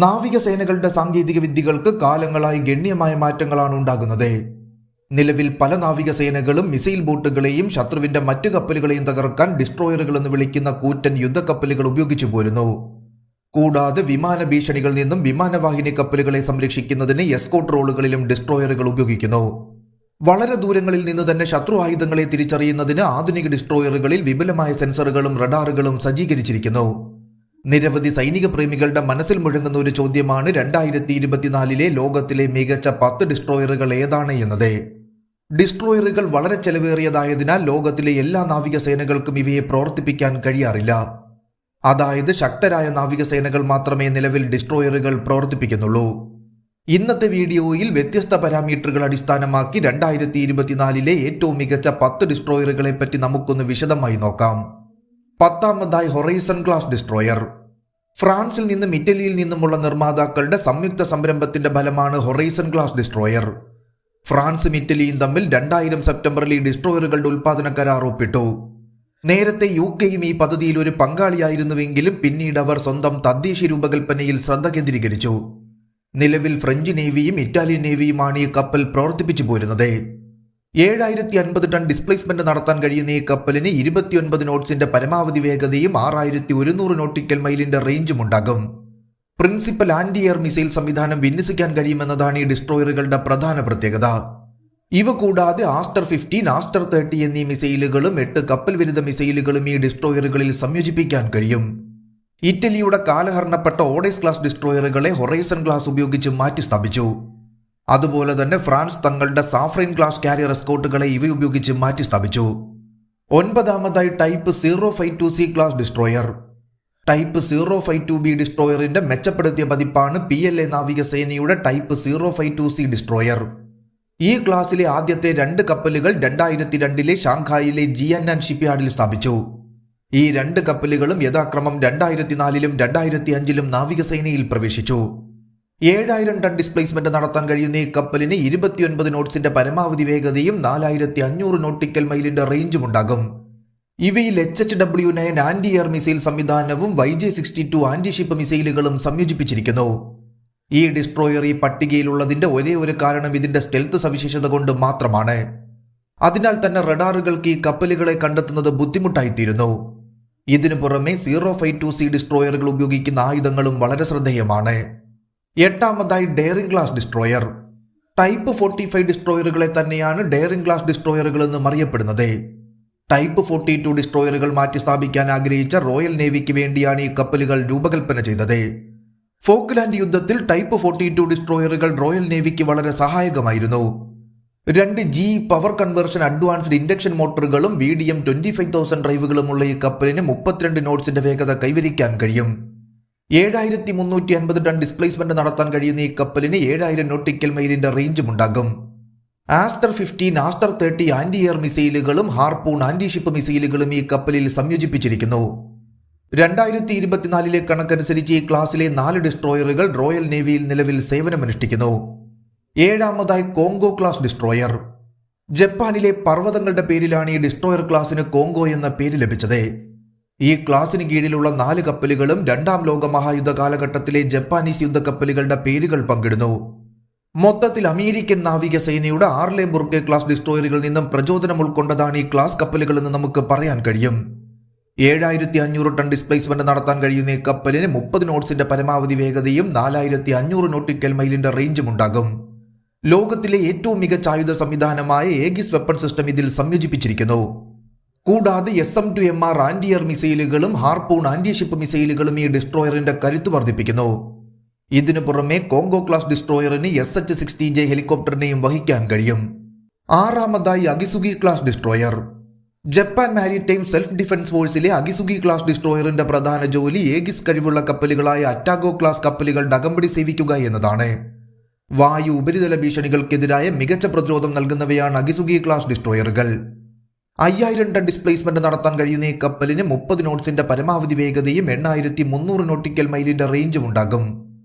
നാവികസേനകളുടെ സാങ്കേതിക വിദ്യകൾക്ക് കാലങ്ങളായി ഗണ്യമായ മാറ്റങ്ങളാണ് ഉണ്ടാകുന്നത്. നിലവിൽ പല നാവികസേനകളും മിസൈൽ ബോട്ടുകളെയും ശത്രുവിന്റെ മറ്റു കപ്പലുകളെയും തകർക്കാൻ ഡിസ്ട്രോയറുകൾ എന്ന് വിളിക്കുന്ന കൂറ്റൻ യുദ്ധക്കപ്പലുകൾ ഉപയോഗിച്ചു പോരുന്നു. കൂടാതെ വിമാന ഭീഷണികളിൽ നിന്നും വിമാനവാഹിനി കപ്പലുകളെ സംരക്ഷിക്കുന്നതിന് എസ്കോർട്ട് റോളുകളിലും ഡിസ്ട്രോയറുകൾ ഉപയോഗിക്കുന്നു. വളരെ ദൂരങ്ങളിൽ നിന്ന് തന്നെ ശത്രു ആയുധങ്ങളെ തിരിച്ചറിയുന്നതിന് ആധുനിക ഡിസ്ട്രോയറുകളിൽ വിപുലമായ സെൻസറുകളും റഡാറുകളും സജ്ജീകരിച്ചിരിക്കുന്നു. നിരവധി സൈനിക പ്രേമികളുടെ മനസ്സിൽ മുഴങ്ങുന്ന ഒരു ചോദ്യമാണ് 2024 ലോകത്തിലെ മികച്ച 10 ഡിസ്ട്രോയറുകൾ ഏതാണ് എന്നത്. ഡിസ്ട്രോയറുകൾ വളരെ ചെലവേറിയതായതിനാൽ ലോകത്തിലെ എല്ലാ നാവികസേനകൾക്കും ഇവയെ പ്രവർത്തിപ്പിക്കാൻ കഴിയാറില്ല. അതായത് ശക്തരായ നാവികസേനകൾ മാത്രമേ നിലവിൽ ഡിസ്ട്രോയറുകൾ പ്രവർത്തിപ്പിക്കുന്നുള്ളൂ. ഇന്നത്തെ വീഡിയോയിൽ വ്യത്യസ്ത പാരാമീറ്ററുകൾ അടിസ്ഥാനമാക്കി 2024 ഏറ്റവും മികച്ച 10 ഡിസ്ട്രോയറുകളെ പറ്റി നമുക്കൊന്ന് വിശദമായി നോക്കാം. 10-ാമതായി ഹൊറൈസൺ ക്ലാസ് ഡിസ്ട്രോയർ. ഫ്രാൻസിൽ നിന്നും ഇറ്റലിയിൽ നിന്നുമുള്ള നിർമ്മാതാക്കളുടെ സംയുക്ത സംരംഭത്തിന്റെ ഫലമാണ് ഹൊറൈസൺ ക്ലാസ് ഡിസ്ട്രോയർ. ഫ്രാൻസും ഇറ്റലിയും തമ്മിൽ 2000 സെപ്റ്റംബറിൽ ഈ ഡിസ്ട്രോയറുകളുടെ ഉൽപാദന കരാർ ഒപ്പിട്ടു. നേരത്തെ UK-യും ഈ പദ്ധതിയിൽ ഒരു പങ്കാളിയായിരുന്നുവെങ്കിലും പിന്നീട് അവർ സ്വന്തം തദ്ദേശീയ രൂപകൽപ്പനയിൽ ശ്രദ്ധ കേന്ദ്രീകരിച്ചു. നിലവിൽ ഫ്രഞ്ച് നേവിയും ഇറ്റാലിയൻ നേവിയുമാണ് ഈ കപ്പൽ പ്രവർത്തിപ്പിച്ചു പോരുന്നത്. 7050 ടൺ ഡിസ്പ്ലേസ്മെന്റ് നടത്താൻ കഴിയുന്ന ഈ കപ്പലിന് 29 നോട്ട്സിന്റെ പരമാവധി വേഗതയും 6100 നോട്ടിക്കൽ മൈലിന്റെ റേഞ്ചും ഉണ്ടാകും. പ്രിൻസിപ്പൽ ആന്റി എയർ മിസൈൽ സംവിധാനം വിന്യസിക്കാൻ കഴിയുമെന്നതാണ് ഈ ഡിസ്ട്രോയറുകളുടെ പ്രധാന പ്രത്യേകത. ഇവ കൂടാതെ ആസ്റ്റർ 15, ആസ്റ്റർ 30 എന്നീ മിസൈലുകളും 8 കപ്പൽ വിരുദ്ധ മിസൈലുകളും ഈ ഡിസ്ട്രോയറുകളിൽ സംയോജിപ്പിക്കാൻ കഴിയും. ഇറ്റലിയുടെ കാലഹരണപ്പെട്ട ഓഡേസ് ക്ലാസ് ഡിസ്ട്രോയറുകളെ ഹൊറൈസൺ ക്ലാസ് ഉപയോഗിച്ച് മാറ്റിസ്ഥാപിച്ചു. അതുപോലെ തന്നെ ഫ്രാൻസ് തങ്ങളുടെ സാഫ്രൈൻ ക്ലാസ് കാരിയർ എസ്കോർട്ടുകളെ ഇവ ഉപയോഗിച്ച് മാറ്റിസ്ഥാപിച്ചു. 9-ാമതായി type 052C class destroyer. Type 052B ഡിസ്ട്രോയറിന്റെ മെച്ചപ്പെടുത്തിയ പതിപ്പാണ് PLA നാവികസേനയുടെ ടൈപ്പ് 052C ഡിസ്ട്രോയർ. ഈ ക്ലാസ്സിലെ ആദ്യത്തെ 2 കപ്പലുകൾ 2002 ഷാങ്ഹായിലെ ജിയാനൻ ഷിപ്പ്യാർഡിൽ സ്ഥാപിച്ചു. ഈ 2 കപ്പലുകളും യഥാക്രമം 2004 2005 നാവികസേനയിൽ പ്രവേശിച്ചു. 7000 ടൺ ഡിസ്പ്ലേസ്മെന്റ് നടത്താൻ കഴിയുന്ന ഈ കപ്പലിന് 29 നോട്ട്സിന്റെ പരമാവധി വേഗതയും 4500 നോട്ടിക്കൽ മൈലിന്റെ റേഞ്ചും ഉണ്ടാകും. ഇവയിൽ HHW-9 ആന്റി എയർ മിസൈൽ സംവിധാനവും YJ-62 ആന്റി ഷിപ്പ് മിസൈലുകളും സംയോജിപ്പിച്ചിരിക്കുന്നു. ഈ ഡിസ്ട്രോയർ ഈ പട്ടികയിലുള്ളതിന്റെ ഒരേ ഒരു കാരണം ഇതിന്റെ സ്റ്റെൽത്ത് സവിശേഷത കൊണ്ട് മാത്രമാണ്. അതിനാൽ തന്നെ റഡാറുകൾക്ക് ഈ കപ്പലുകളെ കണ്ടെത്തുന്നത് ബുദ്ധിമുട്ടായിത്തീരുന്നു. ഇതിനു പുറമെ 052C ഡിസ്ട്രോയറുകൾ ഉപയോഗിക്കുന്ന ആയുധങ്ങളും വളരെ ശ്രദ്ധേയമാണ്. 8-ാമതായി ഡെയറിംഗ് ക്ലാസ് ഡിസ്ട്രോയർ. ടൈപ്പ് 45 ഡിസ്ട്രോയറുകളെ തന്നെയാണ് ഡെയറിംഗ് ക്ലാസ് ഡിസ്ട്രോയറുകൾ എന്നും അറിയപ്പെടുന്നത്. ടൈപ്പ് 42 ഡിസ്ട്രോയറുകൾ മാറ്റി സ്ഥാപിക്കാൻ ആഗ്രഹിച്ച റോയൽ നേവിക്ക് വേണ്ടിയാണ് ഈ കപ്പലുകൾ രൂപകൽപ്പന ചെയ്തത്. ഫോക്ലാൻഡ് യുദ്ധത്തിൽ ടൈപ്പ് 42 ഡിസ്ട്രോയറുകൾ റോയൽ നേവിക്ക് വളരെ സഹായകമായിരുന്നു. 2 GE power conversion advanced induction മോട്ടോറുകളും VDM 25000 ഡ്രൈവുകളുമുള്ള ഈ കപ്പലിന് 32 നോട്ട്സിന്റെ വേഗത കൈവരിക്കാൻ കഴിയും. 7350 ടൺ ഡിസ്പ്ലേസ്മെന്റ് നടത്താൻ കഴിയുന്ന ഈ കപ്പലിന് 7000 നോട്ടിക്കൽ മൈലിന്റെ റേഞ്ചും ഉണ്ടാകും. ആസ്റ്റർ 15, ആസ്റ്റർ 30 ആന്റി എയർ മിസൈലുകളും ഹാർപൂൺ ആന്റി ഷിപ്പ് മിസൈലുകളും ഈ കപ്പലിൽ സംയോജിപ്പിച്ചിരിക്കുന്നു. 2024 കണക്കനുസരിച്ച് ഈ ക്ലാസ്സിലെ 4 ഡിസ്ട്രോയറുകൾ റോയൽ നേവിയിൽ നിലവിൽ സേവനമനുഷ്ഠിക്കുന്നു. 7-ാമതായി കോങ്കോ ക്ലാസ് ഡിസ്ട്രോയർ. ജപ്പാനിലെ പർവ്വതങ്ങളുടെ പേരിലാണ് ഈ ഡിസ്ട്രോയർ ക്ലാസ്സിന് കോങ്കോ എന്ന പേര് ലഭിച്ചത്. ഈ ക്ലാസ്സിന് കീഴിലുള്ള 4 കപ്പലുകളും 2-ാം ലോക മഹായുദ്ധ കാലഘട്ടത്തിലെ ജപ്പാനീസ് യുദ്ധക്കപ്പലുകളുടെ പേരുകൾ പങ്കിടുന്നു. മൊത്തത്തിൽ അമേരിക്കൻ നാവികസേനയുടെ ആർലെ ബുർക്കെ ക്ലാസ് ഡിസ്ട്രോയറുകളിൽ നിന്നും പ്രചോദനം ഉൾക്കൊണ്ടതാണ് ഈ ക്ലാസ് കപ്പലുകൾ എന്ന് നമുക്ക് പറയാൻ കഴിയും. 7500 ടൺ ഡിസ്പ്ലേസ്മെന്റ് നടത്താൻ കഴിയുന്ന ഈ കപ്പലിന് 30 നോട്ട്സിന്റെ പരമാവധി വേഗതയും 4500 നോട്ടിക്കൽ മൈലിന്റെ റേഞ്ചും ഉണ്ടാകും. ലോകത്തിലെ ഏറ്റവും മികച്ച ആയുധ സംവിധാനമായ ഏഗിസ് വെപ്പൺ സിസ്റ്റം ഇതിൽ സംയോജിപ്പിച്ചിരിക്കുന്നു. കൂടാതെ SM-2MR ആന്റി എയർ മിസൈലുകളും ഹാർപൂൺ ആന്റി ഷിപ്പ് മിസൈലുകളും ഈ ഡിസ്ട്രോയറിന്റെ കരുത്ത് വർദ്ധിപ്പിക്കുന്നു. ഇതിനു പുറമെ കോങ്കോ ക്ലാസ് ഡിസ്ട്രോയറിന് SH-60J ഹെലികോപ്റ്ററിനെയും വഹിക്കാൻ കഴിയും. 6-ാമതായി Akizuki class destroyer. Japan maritime self defence ഫോഴ്സിലെ അഗിസുഗി ക്ലാസ് ഡിസ്ട്രോയറിന്റെ പ്രധാന ജോലി ഏഗിസ് കഴിവുള്ള കപ്പലുകളായ അറ്റാഗോ ക്ലാസ് കപ്പലുകളുടെ അകമ്പടി സേവിക്കുക എന്നതാണ്. വായു ഉപരിതല ഭീഷണികൾക്കെതിരായ മികച്ച പ്രതിരോധം നൽകുന്നവയാണ് അഗിസുഗി ക്ലാസ് ഡിസ്ട്രോയറുകൾ. 5000 ടൺ ഡിസ്പ്ലേസ്മെന്റ് നടത്താൻ കഴിയുന്ന ഈ കപ്പലിന് 30 നോട്ട്സിന്റെ പരമാവധി വേഗതയും 8300 നോട്ടിക്കൽ മൈലിന്റെ റേഞ്ചും ഉണ്ടാകും.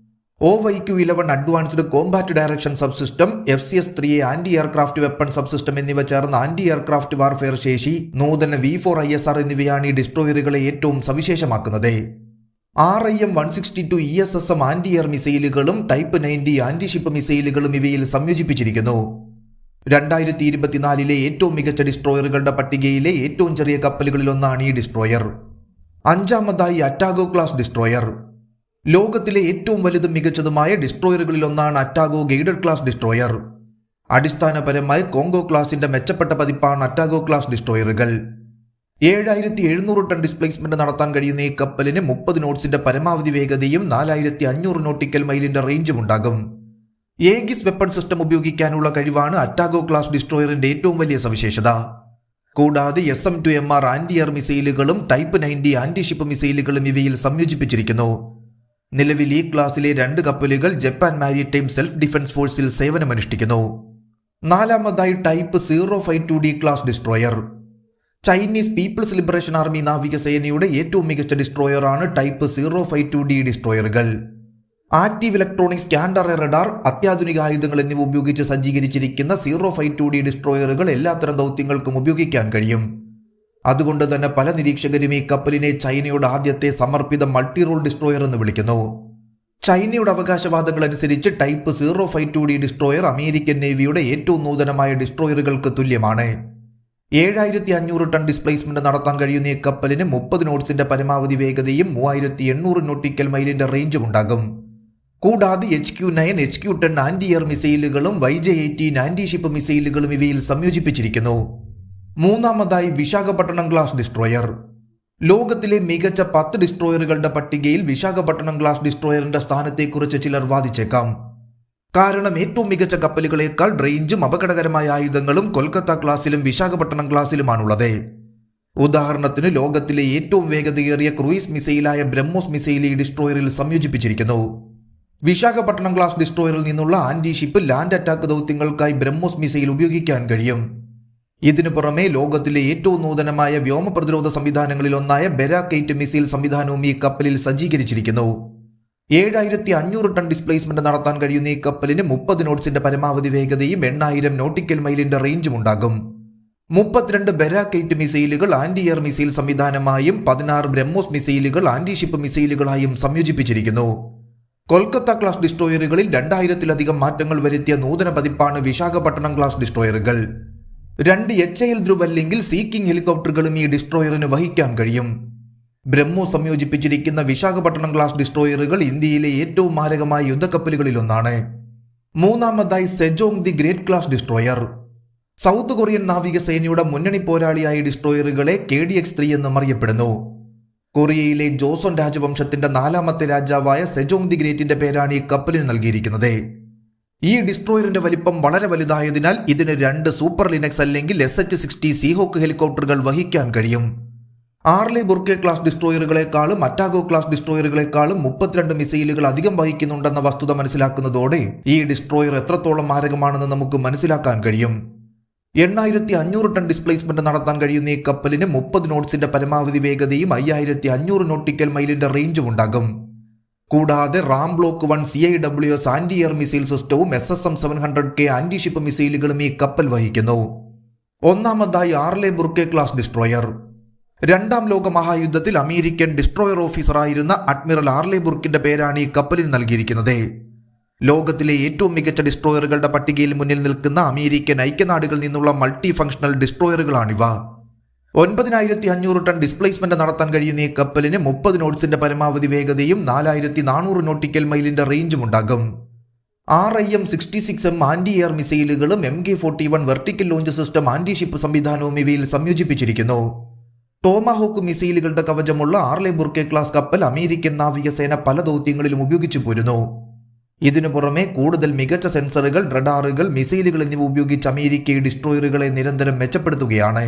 OYQ-11 advanced combat direction subsystem, FCS-3A anti aircraft weapon subsystem എന്നിവ ചേർന്ന ആന്റി എയർക്രാഫ്റ്റ് വാർഫെയർ ശേഷി, നൂതന V4 ISR എന്നിവയാണ് ഈ ഡിസ്ട്രോയറുകളെ ഏറ്റവും സവിശേഷമാക്കുന്നത്. RIM-162 ESSM ആന്റി എയർ മിസൈലുകളും ടൈപ്പ് 90 ആന്റി ഷിപ്പ് മിസൈലുകളും ഇവയിൽ സംയോജിപ്പിച്ചിരിക്കുന്നു. 2024 ഏറ്റവും മികച്ച ഡിസ്ട്രോയറുകളുടെ പട്ടികയിലെ ഏറ്റവും ചെറിയ കപ്പലുകളിലൊന്നാണ് ഈ ഡിസ്ട്രോയർ. അഞ്ചാമതായി അറ്റാഗോ ക്ലാസ് ഡിസ്ട്രോയർ. ലോകത്തിലെ ഏറ്റവും വലുതും മികച്ചതുമായ ഡിസ്ട്രോയറുകളിലൊന്നാണ് അറ്റാഗോ ഗൈഡഡ് ക്ലാസ് ഡിസ്ട്രോയർ. അടിസ്ഥാനപരമായി കോങ്കോ ക്ലാസിന്റെ മെച്ചപ്പെട്ട പതിപ്പാണ് അറ്റാഗോ ക്ലാസ് ഡിസ്ട്രോയറുകൾ. 7700 ടൺ ഡിസ്പ്ലേസ്മെന്റ് നടത്താൻ കഴിയുന്ന ഈ കപ്പലിന് 30 നോട്ട്സിന്റെ പരമാവധി വേഗതയും 4500 നോട്ടിക്കൽ മൈലിന്റെ റേഞ്ചും ഉണ്ടാകും. ഏഗിസ് വെപ്പൺ സിസ്റ്റം ഉപയോഗിക്കാനുള്ള കഴിവാണ് അറ്റാഗോ ക്ലാസ് ഡിസ്ട്രോയറിന്റെ ഏറ്റവും വലിയ സവിശേഷത. കൂടാതെ SM-2MR ആന്റി എയർ മിസൈലുകളും ടൈപ്പ് 90 ആന്റി ഷിപ്പ് മിസൈലുകളും ഇവയിൽ സംയോജിപ്പിച്ചിരിക്കുന്നു. നിലവിൽ ഈ ക്ലാസിലെ 2 കപ്പലുകൾ ജപ്പാൻ മാരിടൈം സെൽഫ് ഡിഫൻസ് ഫോഴ്സിൽ സേവനമനുഷ്ഠിക്കുന്നു. നാലാമതായി type 052D class destroyer. Chinese People's Liberation Army നാവികസേനയുടെ ഏറ്റവും മികച്ച ഡിസ്ട്രോയറാണ് ടൈപ്പ് 052D ഡിസ്ട്രോയറുകൾ. ആക്റ്റീവ് ഇലക്ട്രോണിക്സ്, സ്കാൻഡർ റഡാർ, അത്യാധുനിക ആയുധങ്ങൾ എന്നിവ ഉപയോഗിച്ച് സജ്ജീകരിച്ചിരിക്കുന്ന 052D ഡിസ്ട്രോയറുകൾ എല്ലാത്തരം ദൗത്യങ്ങൾക്കും ഉപയോഗിക്കാൻ കഴിയും. അതുകൊണ്ട് തന്നെ പല നിരീക്ഷകരും ഈ കപ്പലിനെ ചൈനയുടെ ആദ്യത്തെ സമർപ്പിത മൾട്ടി റോൾ ഡിസ്ട്രോയർ എന്ന് വിളിക്കുന്നു. ചൈനയുടെ അവകാശവാദങ്ങൾ അനുസരിച്ച് ടൈപ്പ് 052D ഡിസ്ട്രോയർ അമേരിക്കൻ നേവിയുടെ ഏറ്റവും നൂതനമായ ഡിസ്ട്രോയറുകൾക്ക് തുല്യമാണ്. 7500 ടൺ ഡിസ്പ്ലേസ്മെന്റ് നടത്താൻ കഴിയുന്ന ഈ കപ്പലിന് 30 നോട്ട്സിന്റെ പരമാവധി വേഗതയും 3800 നോട്ടിക്കൽ മൈലിന്റെ റേഞ്ചും ഉണ്ടാകും. കൂടാതെ HQ-9, HQ-10 ആന്റി എയർ മിസൈലുകളും YJ-18 ആന്റി ഷിപ്പ് മിസൈലുകളും ഇവയിൽ സംയോജിപ്പിച്ചിരിക്കുന്നു. മൂന്നാമതായി വിശാഖപട്ടണം ക്ലാസ് ഡിസ്ട്രോയർ. ലോകത്തിലെ മികച്ച 10 ഡിസ്ട്രോയറുകളുടെ പട്ടികയിൽ വിശാഖപട്ടണം ക്ലാസ് ഡിസ്ട്രോയറിന്റെ സ്ഥാനത്തെക്കുറിച്ച് ചിലർ വാദിച്ചേക്കാം. കാരണം ഏറ്റവും മികച്ച കപ്പലുകളേക്കാൾ റേഞ്ചും അപകടകരമായ ആയുധങ്ങളും കൊൽക്കത്ത ക്ലാസിലും വിശാഖപട്ടണം ക്ലാസിലുമാണുള്ളത്. ഉദാഹരണത്തിന് ലോകത്തിലെ ഏറ്റവും വേഗതയേറിയ ക്രൂയിസ് മിസൈലായ ബ്രഹ്മോസ് മിസൈൽ ഈ ഡിസ്ട്രോയറിൽ സംയോജിപ്പിച്ചിരിക്കുന്നു. വിശാഖപട്ടണം ക്ലാസ് ഡിസ്ട്രോയറിൽ നിന്നുള്ള ആന്റി ഷിപ്പ് ലാൻഡ് അറ്റാക്ക് ദൗത്യങ്ങൾക്കായി ബ്രഹ്മോസ് മിസൈൽ ഉപയോഗിക്കാൻ കഴിയും. ഇതിനു പുറമെ ലോകത്തിലെ ഏറ്റവും നൂതനമായ വ്യോമ പ്രതിരോധ സംവിധാനങ്ങളിലൊന്നായ ബെരാകൈറ്റ് മിസൈൽ സംവിധാനവും ഈ കപ്പലിൽ സജ്ജീകരിച്ചിരിക്കുന്നു. 7500 ടൺ ഡിസ്പ്ലേസ്മെന്റ് നടത്താൻ കഴിയുന്ന ഈ കപ്പലിന് 30 നോട്ട്സിന്റെ പരമാവധി വേഗതയും 8000 നോട്ടിക്കൽ മൈലിന്റെ റേഞ്ചും ഉണ്ടാകും. 32 ബെരാകൈറ്റ് മിസൈലുകൾ ആന്റി എയർ മിസൈൽ സംവിധാനമായും 16 ബ്രഹ്മോസ് മിസൈലുകൾ ആന്റി ഷിപ്പ് മിസൈലുകളായും സംയോജിപ്പിച്ചിരിക്കുന്നു. കൊൽക്കത്ത ക്ലാസ് ഡിസ്ട്രോയറുകളിൽ 2000-ലധികം മാറ്റങ്ങൾ വരുത്തിയ നൂതന പതിപ്പാണ് വിശാഖപട്ടണം ക്ലാസ് ഡിസ്ട്രോയറുകൾ. 2 HAL ധ്രുവ് അല്ലെങ്കിൽ സീക്കിംഗ് ഹെലികോപ്റ്ററുകളും ഈ ഡിസ്ട്രോയറിന് വഹിക്കാൻ കഴിയും. ബ്രഹ്മോ സംയോജിപ്പിച്ചിരിക്കുന്ന വിശാഖപട്ടണം ക്ലാസ് ഡിസ്ട്രോയറുകൾ ഇന്ത്യയിലെ ഏറ്റവും മാരകമായ യുദ്ധക്കപ്പലുകളിലൊന്നാണ്. മൂന്നാമതായി Sejong the great class destroyer. South Korean നാവികസേനയുടെ മുന്നണി പോരാളിയായ ഡിസ്ട്രോയറുകളെ KDX-3 എന്നും അറിയപ്പെടുന്നു. കൊറിയയിലെ ജോസോൺ രാജവംശത്തിന്റെ 4ാമത്തെ രാജാവായ സെജോങ് ദി ഗ്രേറ്റിന്റെ പേരാണ് ഈ കപ്പലിന് നൽകിയിരിക്കുന്നത്. ഈ ഡിസ്ട്രോയറിന്റെ വലിപ്പം വളരെ വലുതായതിനാൽ ഇതിന് 2 സൂപ്പർ ലിനക്സ് അല്ലെങ്കിൽ SH-60 സീഹോക്ക് ഹെലികോപ്റ്ററുകൾ വഹിക്കാൻ കഴിയും. ആർലെ ബുർക്കെ ക്ലാസ് ഡിസ്ട്രോയറുകളെക്കാളും അറ്റാഗോ ക്ലാസ് ഡിസ്ട്രോയറുകളെക്കാളും 32 മിസൈലുകൾ അധികം വഹിക്കുന്നുണ്ടെന്ന വസ്തുത മനസ്സിലാക്കുന്നതോടെ ഈ ഡിസ്ട്രോയർ എത്രത്തോളം മാരകമാണെന്ന് നമുക്ക് മനസ്സിലാക്കാൻ കഴിയും. 8500 ടൺ ഡിസ്പ്ലേസ്മെന്റ് നടത്താൻ കഴിയുന്ന ഈ കപ്പലിന് 30 നോട്ട്സിന്റെ പരമാവധി വേഗതയും 5500 നോട്ടിക്കൽ മൈലിന്റെ റേഞ്ചും ഉണ്ടാകും. കൂടാതെ RAM block 1 CIWS anti air missile സിസ്റ്റവും SSM-700K ആന്റി ഷിപ്പ് മിസൈലുകളും ഈ കപ്പൽ വഹിക്കുന്നു. ഒന്നാമതായി ആർലെ ബുർക്കെ ക്ലാസ് ഡിസ്ട്രോയർ. 2ാം ലോക മഹായുദ്ധത്തിൽ അമേരിക്കൻ ഡിസ്ട്രോയർ ഓഫീസറായിരുന്ന അഡ്മിറൽ ആർലെ ബുർക്കിന്റെ പേരാണ് ഈ കപ്പലിന് നൽകിയിരിക്കുന്നത്. ലോകത്തിലെ ഏറ്റവും മികച്ച ഡിസ്ട്രോയറുകളുടെ പട്ടികയിൽ മുന്നിൽ നിൽക്കുന്ന അമേരിക്കൻ ഐക്യനാടുകളിൽ നിന്നുള്ള മൾട്ടി ഫംഗ്ഷണൽ ഡിസ്ട്രോയറുകളാണിവ. 9500 ടൺ ഡിസ്പ്ലേസ്മെന്റ് നടത്താൻ കഴിയുന്ന ഈ കപ്പലിന് 30 നോട്ട്സിന്റെ പരമാവധി വേഗതയും 4400 നോട്ടിക്കൽ മൈലിന്റെ റേഞ്ചും ഉണ്ടാകും. RIM-66M ആന്റി എയർ മിസൈലുകളും MK-41 vertical launch system anti ship സംവിധാനവും ഇവയിൽ സംയോജിപ്പിച്ചിരിക്കുന്നു. ടോമാഹോക്ക് മിസൈലുകളുടെ കവചമുള്ള ആർലെ ബുർക്കെ ക്ലാസ് കപ്പൽ അമേരിക്കൻ നാവികസേന പല ദൗത്യങ്ങളിലും ഉപയോഗിച്ചു പോരുന്നു. ഇതിനു പുറമെ കൂടുതൽ മികച്ച സെൻസറുകൾ, റഡാറുകൾ, മിസൈലുകൾ എന്നിവ ഉപയോഗിച്ച് അമേരിക്ക ഡിസ്ട്രോയറുകളെ നിരന്തരം മെച്ചപ്പെടുത്തുകയാണ്.